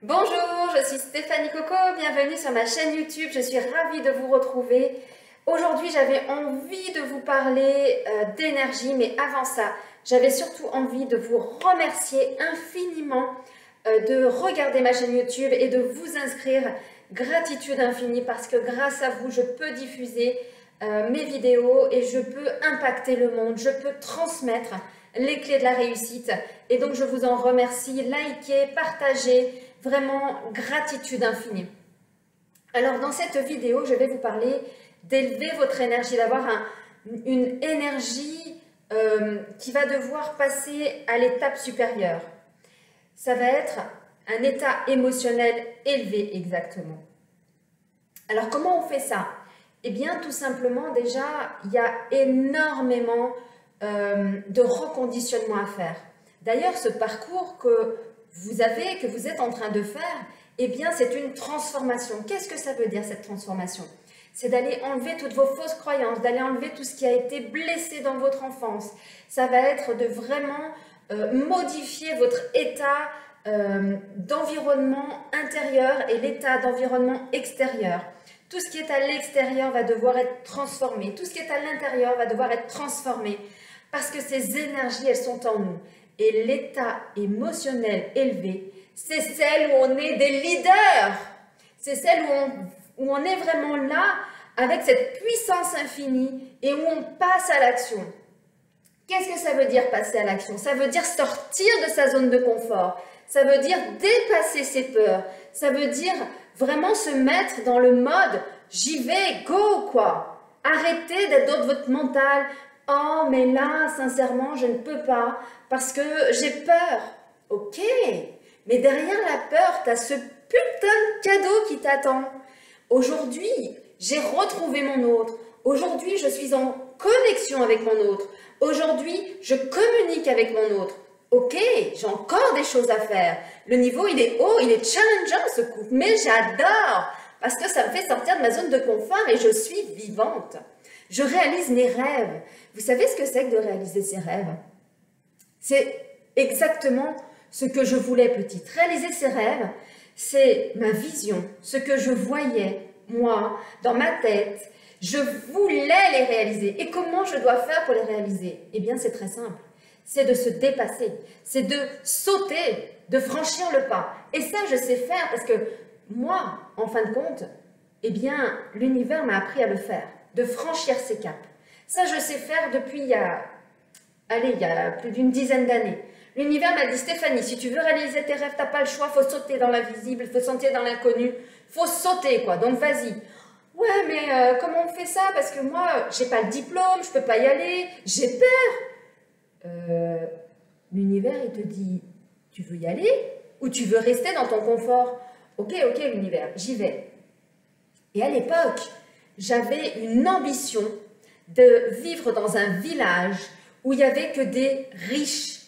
Bonjour, je suis Stéphanie Coco, bienvenue sur ma chaîne YouTube, je suis ravie de vous retrouver. Aujourd'hui, j'avais envie de vous parler d'énergie, mais avant ça, j'avais surtout envie de vous remercier infiniment de regarder ma chaîne YouTube et de vous inscrire. Gratitude infinie parce que grâce à vous, je peux diffuser mes vidéos et je peux impacter le monde, je peux transmettre les clés de la réussite. Et donc, je vous en remercie. Likez, partagez. Vraiment, gratitude infinie. Alors, dans cette vidéo, je vais vous parler d'élever votre énergie, d'avoir une énergie qui va devoir passer à l'étape supérieure. Ça va être un état émotionnel élevé, exactement. Alors, comment on fait ça? Eh bien, tout simplement, déjà, il y a énormément de reconditionnement à faire. D'ailleurs, ce parcours que vous êtes en train de faire, eh bien, c'est une transformation. Qu'est-ce que ça veut dire, cette transformation? C'est d'aller enlever toutes vos fausses croyances, d'aller enlever tout ce qui a été blessé dans votre enfance. Ça va être de vraiment modifier votre état d'environnement intérieur et l'état d'environnement extérieur. Tout ce qui est à l'extérieur va devoir être transformé. Tout ce qui est à l'intérieur va devoir être transformé. Parce que ces énergies, elles sont en nous. Et l'état émotionnel élevé, c'est celle où on est des leaders. C'est celle où on est vraiment là avec cette puissance infinie et où on passe à l'action. Qu'est-ce que ça veut dire passer à l'action? Ça veut dire sortir de sa zone de confort. Ça veut dire dépasser ses peurs. Ça veut dire vraiment se mettre dans le mode « j'y vais, go » quoi. Arrêtez d'être dans votre mental. « Oh, mais là, sincèrement, je ne peux pas parce que j'ai peur. » Ok, mais derrière la peur, tu as ce putain de cadeau qui t'attend. Aujourd'hui, j'ai retrouvé mon autre. Aujourd'hui, je suis en connexion avec mon autre. Aujourd'hui, je communique avec mon autre. Ok, j'ai encore des choses à faire. Le niveau, il est haut, il est challengeant ce couple, mais j'adore parce que ça me fait sortir de ma zone de confort et je suis vivante. Je réalise mes rêves. Vous savez ce que c'est que de réaliser ses rêves? C'est exactement ce que je voulais petite. Réaliser ses rêves, c'est ma vision, ce que je voyais, moi, dans ma tête. Je voulais les réaliser. Et comment je dois faire pour les réaliser? Eh bien, c'est très simple. C'est de se dépasser. C'est de sauter, de franchir le pas. Et ça, je sais faire parce que moi, en fin de compte, eh bien, l'univers m'a appris à le faire. De franchir ces caps. Ça, je sais faire depuis il y a plus d'une dizaine d'années. L'univers m'a dit, Stéphanie, si tu veux réaliser tes rêves, tu n'as pas le choix, il faut sauter dans l'invisible, il faut sauter dans l'inconnu, il faut sauter, quoi. Donc, vas-y. Ouais, mais comment on fait ça? Parce que moi, j'ai pas le diplôme, je peux pas y aller, j'ai peur. L'univers, il te dit, tu veux y aller ou tu veux rester dans ton confort? Ok, l'univers, j'y vais. Et à l'époque, j'avais une ambition de vivre dans un village où il n'y avait que des riches,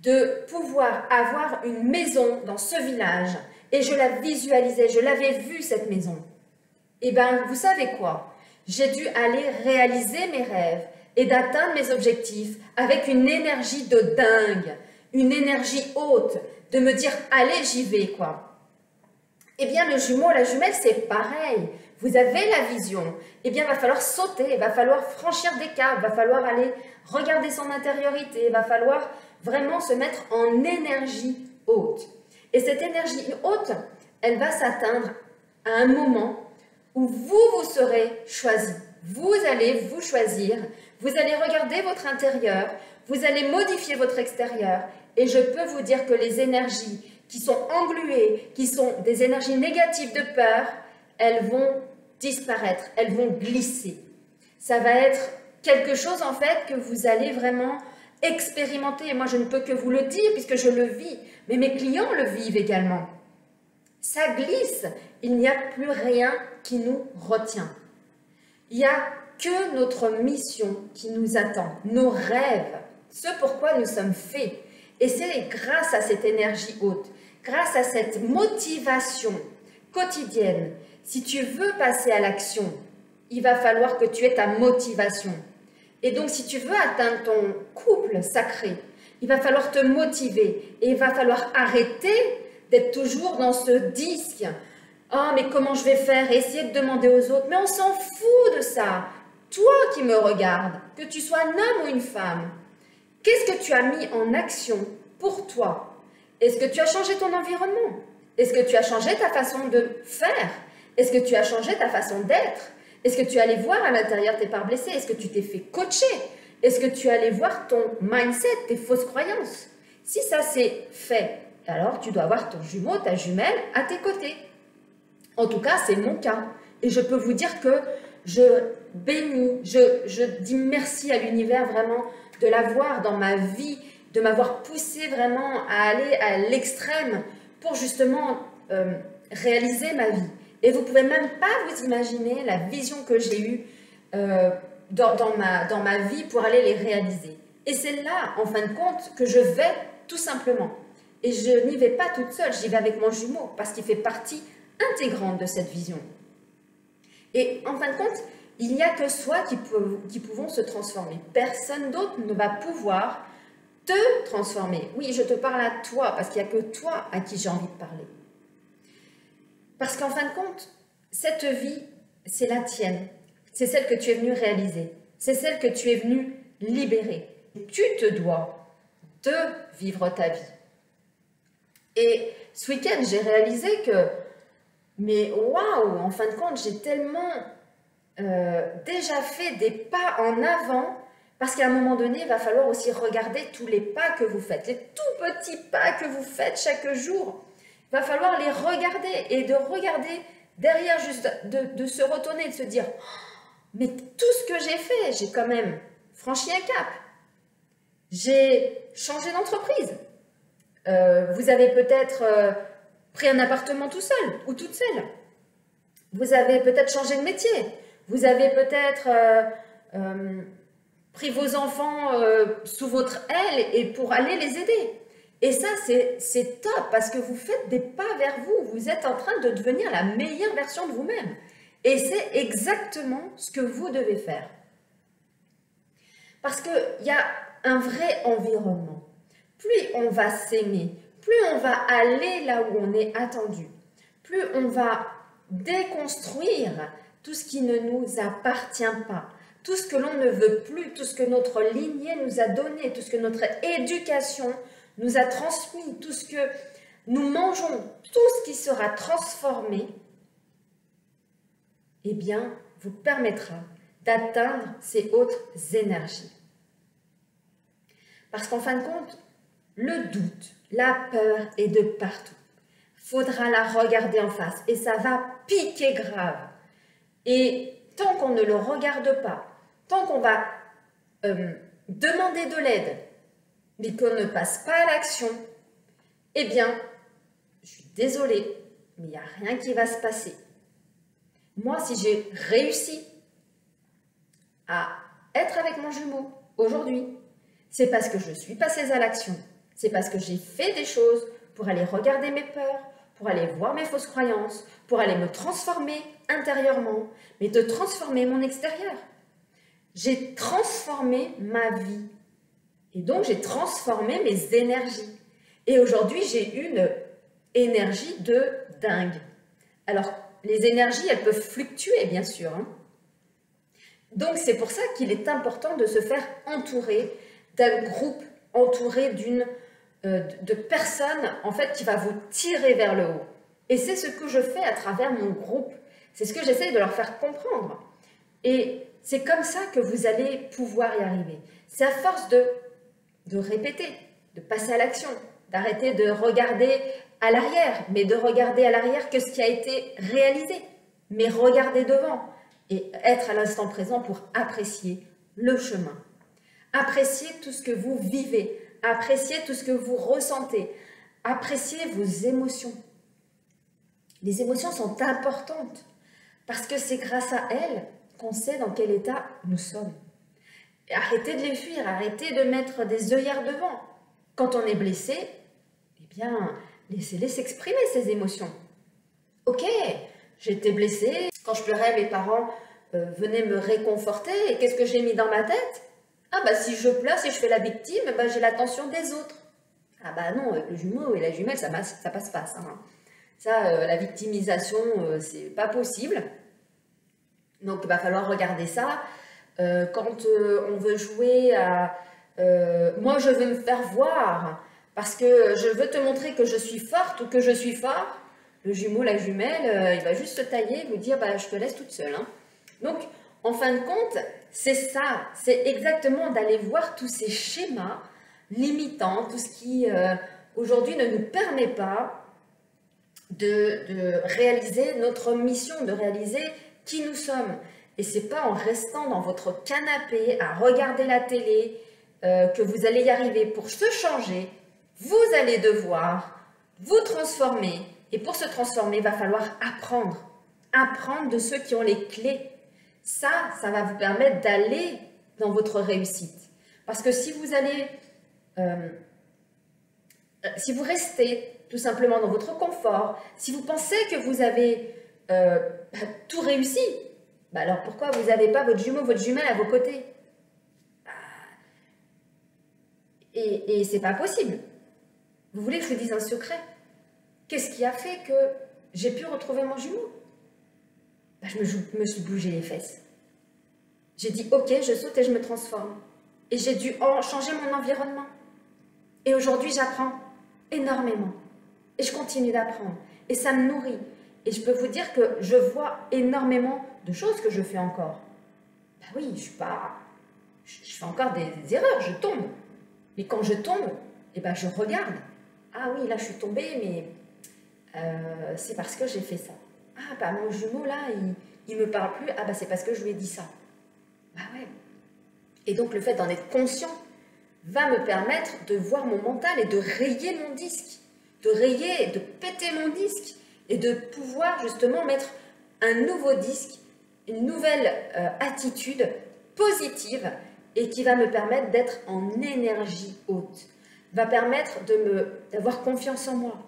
de pouvoir avoir une maison dans ce village. Et je la visualisais, je l'avais vue cette maison. Et bien, vous savez quoi? J'ai dû aller réaliser mes rêves et d'atteindre mes objectifs avec une énergie de dingue, une énergie haute, de me dire, allez, j'y vais, quoi. Eh bien, le jumeau, la jumelle, c'est pareil. Vous avez la vision. Eh bien, il va falloir sauter, il va falloir franchir des caps, il va falloir aller regarder son intériorité, il va falloir vraiment se mettre en énergie haute. Et cette énergie haute, elle va s'atteindre à un moment où vous serez choisi. Vous allez vous choisir, vous allez regarder votre intérieur, vous allez modifier votre extérieur. Et je peux vous dire que les énergies qui sont engluées, qui sont des énergies négatives de peur, elles vont disparaître, elles vont glisser. Ça va être quelque chose en fait que vous allez vraiment expérimenter. Et moi, je ne peux que vous le dire puisque je le vis, mais mes clients le vivent également. Ça glisse, il n'y a plus rien qui nous retient. Il n'y a que notre mission qui nous attend, nos rêves, ce pourquoi nous sommes faits. Et c'est grâce à cette énergie haute, grâce à cette motivation quotidienne. Si tu veux passer à l'action, il va falloir que tu aies ta motivation. Et donc, si tu veux atteindre ton couple sacré, il va falloir te motiver et il va falloir arrêter d'être toujours dans ce disque. Ah, mais comment je vais faire? Et essayer de demander aux autres. Mais on s'en fout de ça. Toi qui me regardes, que tu sois un homme ou une femme, qu'est-ce que tu as mis en action pour toi? Est-ce que tu as changé ton environnement? Est-ce que tu as changé ta façon de faire? Est-ce que tu as changé ta façon d'être? Est-ce que tu es allé voir à l'intérieur tes parts blessées? Est-ce que tu t'es fait coacher? Est-ce que tu es allé voir ton mindset, tes fausses croyances? Si ça c'est fait, alors tu dois avoir ton jumeau, ta jumelle à tes côtés. En tout cas, c'est mon cas. Et je peux vous dire que je bénis, je dis merci à l'univers vraiment de l'avoir dans ma vie, de m'avoir poussé vraiment à aller à l'extrême pour justement réaliser ma vie. Et vous ne pouvez même pas vous imaginer la vision que j'ai eue dans ma vie pour aller les réaliser. Et c'est là, en fin de compte, que je vais tout simplement. Et je n'y vais pas toute seule, j'y vais avec mon jumeau, parce qu'il fait partie intégrante de cette vision. Et en fin de compte, il n'y a que soi qui pouvons se transformer. Personne d'autre ne va pouvoir te transformer. Oui, je te parle à toi, parce qu'il n'y a que toi à qui j'ai envie de parler. Parce qu'en fin de compte, cette vie, c'est la tienne. C'est celle que tu es venu réaliser. C'est celle que tu es venu libérer. Tu te dois de vivre ta vie. Et ce week-end, j'ai réalisé que, mais waouh, en fin de compte, j'ai tellement déjà fait des pas en avant, parce qu'à un moment donné, il va falloir aussi regarder tous les pas que vous faites, les tout petits pas que vous faites chaque jour. Il va falloir les regarder et de regarder derrière, juste de se retourner, de se dire oh, mais tout ce que j'ai fait, j'ai quand même franchi un cap. J'ai changé d'entreprise. Vous avez peut-être pris un appartement tout seul ou toute seule. Vous avez peut-être changé de métier. Vous avez peut-être pris vos enfants sous votre aile et pour aller les aider. Et ça, c'est top parce que vous faites des pas vers vous. Vous êtes en train de devenir la meilleure version de vous-même. Et c'est exactement ce que vous devez faire. Parce qu'il y a un vrai environnement. Plus on va s'aimer, plus on va aller là où on est attendu, plus on va déconstruire tout ce qui ne nous appartient pas, tout ce que l'on ne veut plus, tout ce que notre lignée nous a donné, tout ce que notre éducation nous a transmis, tout ce que nous mangeons, tout ce qui sera transformé, eh bien, vous permettra d'atteindre ces autres énergies. Parce qu'en fin de compte, le doute, la peur est de partout. Il faudra la regarder en face et ça va piquer grave. Et tant qu'on ne le regarde pas, tant qu'on va demander de l'aide, mais qu'on ne passe pas à l'action, eh bien, je suis désolée, mais il n'y a rien qui va se passer. Moi, si j'ai réussi à être avec mon jumeau aujourd'hui, c'est parce que je suis passée à l'action. C'est parce que j'ai fait des choses pour aller regarder mes peurs, pour aller voir mes fausses croyances, pour aller me transformer intérieurement, mais de transformer mon extérieur. J'ai transformé ma vie. Et donc, j'ai transformé mes énergies. Et aujourd'hui, j'ai une énergie de dingue. Alors, les énergies, elles peuvent fluctuer, bien sûr. Hein. Donc, c'est pour ça qu'il est important de se faire entourer d'un groupe, entouré de personnes, en fait, qui va vous tirer vers le haut. Et c'est ce que je fais à travers mon groupe. C'est ce que j'essaye de leur faire comprendre. Et c'est comme ça que vous allez pouvoir y arriver. C'est à force de répéter, de passer à l'action, d'arrêter de regarder à l'arrière, mais de regarder à l'arrière que ce qui a été réalisé, mais regarder devant et être à l'instant présent pour apprécier le chemin. Appréciez tout ce que vous vivez, appréciez tout ce que vous ressentez, appréciez vos émotions. Les émotions sont importantes parce que c'est grâce à elles qu'on sait dans quel état nous sommes. Et arrêtez de les fuir, arrêtez de mettre des œillères devant. Quand on est blessé, eh bien, laissez-les s'exprimer, ces émotions. Ok, j'étais blessée. Quand je pleurais, mes parents venaient me réconforter. Et qu'est-ce que j'ai mis dans ma tête? Ah bah si je pleure, si je fais la victime, bah, j'ai l'attention des autres. Ah bah non, avec le jumeau et la jumelle, ça passe pas ça. Hein. Ça, la victimisation, c'est pas possible. Donc il va falloir regarder ça. Quand on veut jouer à moi je veux me faire voir parce que je veux te montrer que je suis forte ou que je suis fort, le jumeau, la jumelle, il va juste se tailler et vous dire bah, je te laisse toute seule. Hein. Donc en fin de compte, c'est ça, c'est exactement d'aller voir tous ces schémas limitants, tout ce qui aujourd'hui ne nous permet pas de réaliser notre mission, de réaliser qui nous sommes. Et c'est pas en restant dans votre canapé à regarder la télé que vous allez y arriver. Pour se changer, vous allez devoir vous transformer. Et pour se transformer, il va falloir apprendre. Apprendre de ceux qui ont les clés. Ça va vous permettre d'aller dans votre réussite. Parce que si vous allez, si vous restez tout simplement dans votre confort, si vous pensez que vous avez tout réussi, bah alors pourquoi vous n'avez pas votre jumeau, votre jumelle à vos côtés? Et c'est pas possible. Vous voulez que je vous dise un secret? Qu'est-ce qui a fait que j'ai pu retrouver mon jumeau? Bah, je me suis bougé les fesses. J'ai dit ok, je saute et je me transforme. Et j'ai dû changer mon environnement. Et aujourd'hui, j'apprends énormément. Et je continue d'apprendre. Et ça me nourrit. Et je peux vous dire que je vois énormément de choses que je fais encore. Ben oui, je fais encore des erreurs, je tombe. Mais quand je tombe, eh ben je regarde. Ah oui, là je suis tombée, mais c'est parce que j'ai fait ça. Ah bah mon jumeau là, il me parle plus. Ah bah c'est parce que je lui ai dit ça. Bah ouais. Et donc le fait d'en être conscient va me permettre de voir mon mental et de rayer mon disque. De rayer, de péter mon disque. Et de pouvoir justement mettre un nouveau disque, une nouvelle attitude positive et qui va me permettre d'être en énergie haute, va permettre d'avoir confiance en moi,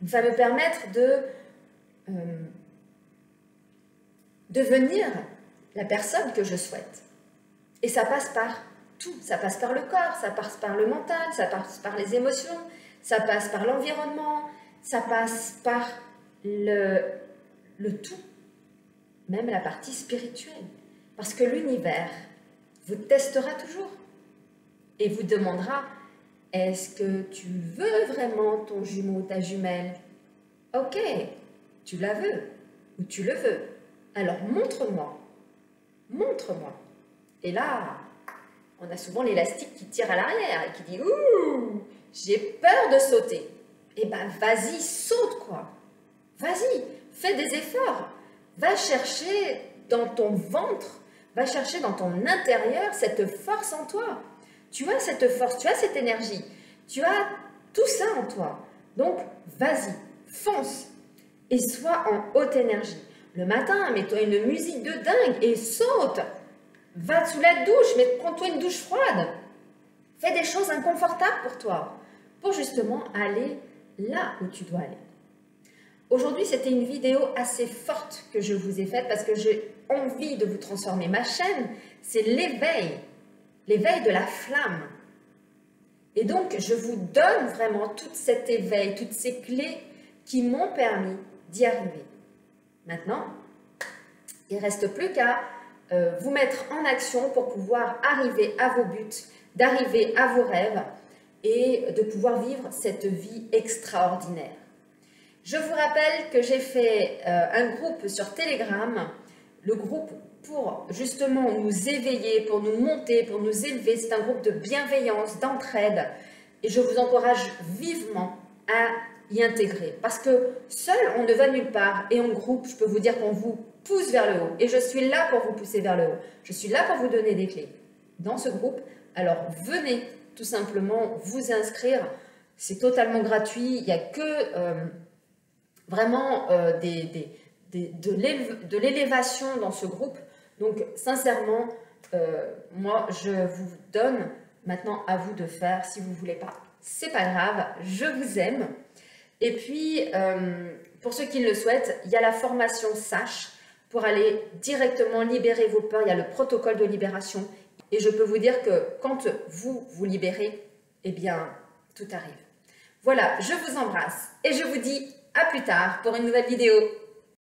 va me permettre de devenir la personne que je souhaite. Et ça passe par tout, ça passe par le corps, ça passe par le mental, ça passe par les émotions, ça passe par l'environnement, ça passe par le tout, même la partie spirituelle. Parce que l'univers vous testera toujours et vous demandera, est-ce que tu veux vraiment ton jumeau ou ta jumelle? Ok, tu la veux ou tu le veux. Alors montre-moi, montre-moi. Et là, on a souvent l'élastique qui tire à l'arrière et qui dit, ouh, j'ai peur de sauter. Eh ben vas-y, saute quoi. Vas-y, fais des efforts. Va chercher dans ton ventre, va chercher dans ton intérieur cette force en toi. Tu as cette force, tu as cette énergie, tu as tout ça en toi. Donc, vas-y, fonce et sois en haute énergie. Le matin, mets-toi une musique de dingue et saute. Va sous la douche, mais prends-toi une douche froide. Fais des choses inconfortables pour toi, pour justement aller là où tu dois aller. Aujourd'hui, c'était une vidéo assez forte que je vous ai faite parce que j'ai envie de vous transformer. Ma chaîne, c'est l'éveil de la flamme. Et donc, je vous donne vraiment tout cet éveil, toutes ces clés qui m'ont permis d'y arriver. Maintenant, il ne reste plus qu'à vous mettre en action pour pouvoir arriver à vos buts, d'arriver à vos rêves et de pouvoir vivre cette vie extraordinaire. Je vous rappelle que j'ai fait un groupe sur Telegram, le groupe pour justement nous éveiller, pour nous monter, pour nous élever. C'est un groupe de bienveillance, d'entraide et je vous encourage vivement à y intégrer parce que seul on ne va nulle part et en groupe, je peux vous dire qu'on vous pousse vers le haut et je suis là pour vous pousser vers le haut. Je suis là pour vous donner des clés dans ce groupe. Alors venez tout simplement vous inscrire, c'est totalement gratuit, il n'y a que vraiment de l'élévation dans ce groupe. Donc sincèrement, moi je vous donne maintenant à vous de faire. Si vous ne voulez pas, c'est pas grave, je vous aime. Et puis pour ceux qui le souhaitent, il y a la formation SACH pour aller directement libérer vos peurs. Il y a le protocole de libération et je peux vous dire que quand vous vous libérez, eh bien tout arrive. Voilà, je vous embrasse et je vous dis à plus tard pour une nouvelle vidéo.